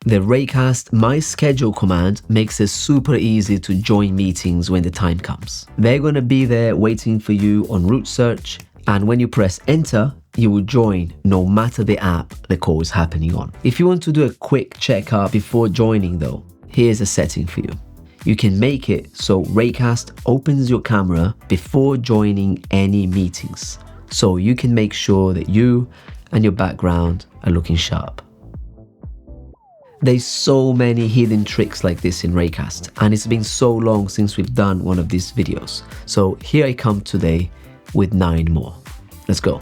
The Raycast My Schedule command makes it super easy to join meetings when the time comes. They're going to be there waiting for you on route search, and when you press enter, you will join no matter the app the call is happening on. If you want to do a quick checkup before joining though, here's a setting for you. You can make it so Raycast opens your camera before joining any meetings, so you can make sure that you and your background are looking sharp. There's so many hidden tricks like this in Raycast, and it's been so long since we've done one of these videos. So here I come today with 9 more. Let's go.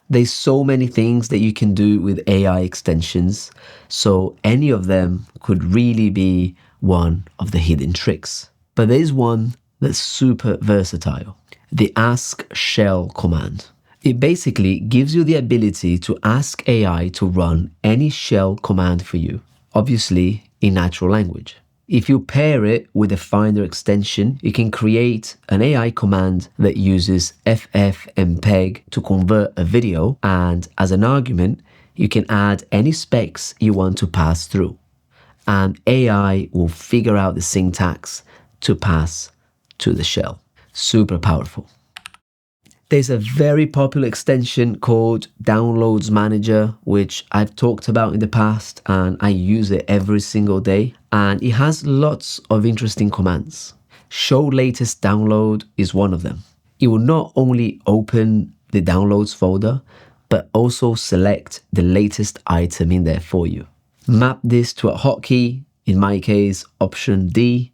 There's so many things that you can do with AI extensions, so any of them could really be one of the hidden tricks. But there's one that's super versatile, the Ask Shell command. It basically gives you the ability to ask AI to run any shell command for you, obviously in natural language. If you pair it with a Finder extension, you can create an AI command that uses ffmpeg to convert a video, and as an argument, you can add any specs you want to pass through, and AI will figure out the syntax to pass to the shell. Super powerful. There's a very popular extension called Downloads Manager, which I've talked about in the past, and I use it every single day. And it has lots of interesting commands. Show latest download is one of them. It will not only open the downloads folder, but also select the latest item in there for you. Map this to a hotkey, in my case, option D,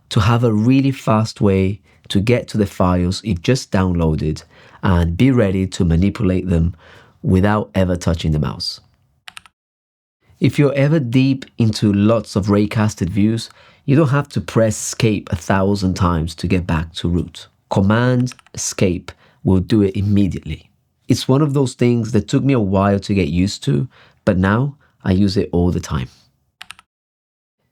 to have a really fast way to get to the files you've just downloaded and be ready to manipulate them without ever touching the mouse. If you're ever deep into lots of Raycasted views, you don't have to press escape 1,000 times to get back to root. Command escape will do it immediately. It's one of those things that took me a while to get used to, but now I use it all the time.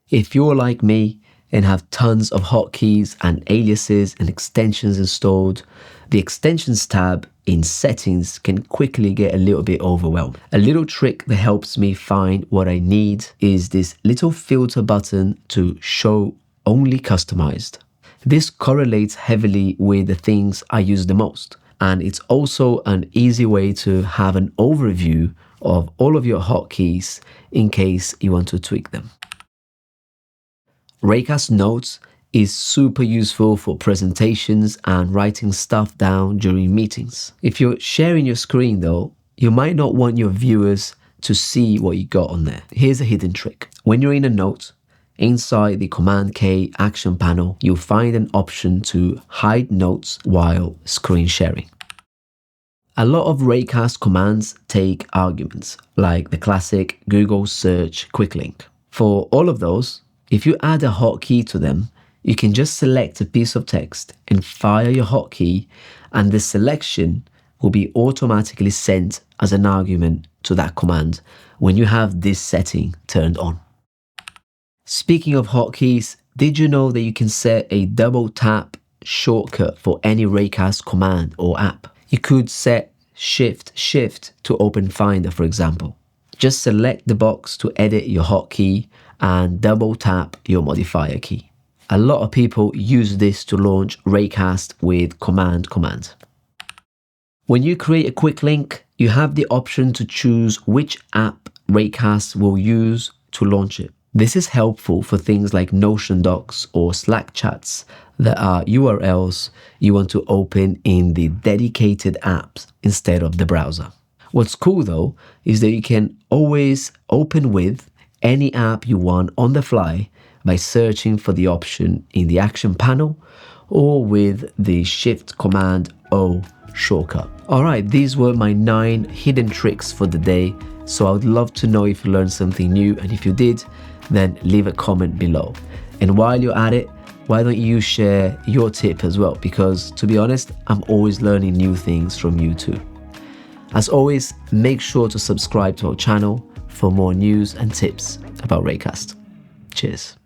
If you're like me and have tons of hotkeys and aliases and extensions installed, the extensions tab in settings can quickly get a little bit overwhelmed. A little trick that helps me find what I need is this little filter button to show only customized. This correlates heavily with the things I use the most, and it's also an easy way to have an overview of all of your hotkeys in case you want to tweak them. Raycast Notes is super useful for presentations and writing stuff down during meetings. If you're sharing your screen though, you might not want your viewers to see what you got on there. Here's a hidden trick. When you're in a note, inside the Command K action panel, you'll find an option to hide notes while screen sharing. A lot of Raycast commands take arguments, like the classic Google search quicklink. For all of those, if you add a hotkey to them, you can just select a piece of text and fire your hotkey, and the selection will be automatically sent as an argument to that command when you have this setting turned on. Speaking of hotkeys, did you know that you can set a double tap shortcut for any Raycast command or app? You could set Shift to open Finder, for example. Just select the box to edit your hotkey and double tap your modifier key. A lot of people use this to launch Raycast with command. When you create a quick link, you have the option to choose which app Raycast will use to launch it. This is helpful for things like Notion docs or Slack chats that are URLs you want to open in the dedicated apps instead of the browser. What's cool though is that you can always open with any app you want on the fly by searching for the option in the action panel or with the Shift Command O shortcut. Alright, these were my 9 hidden tricks for the day, so I would love to know if you learned something new, and if you did, then leave a comment below. And while you're at it, why don't you share your tip as well, because to be honest, I'm always learning new things from you too. As always, make sure to subscribe to our channel for more news and tips about Raycast. Cheers.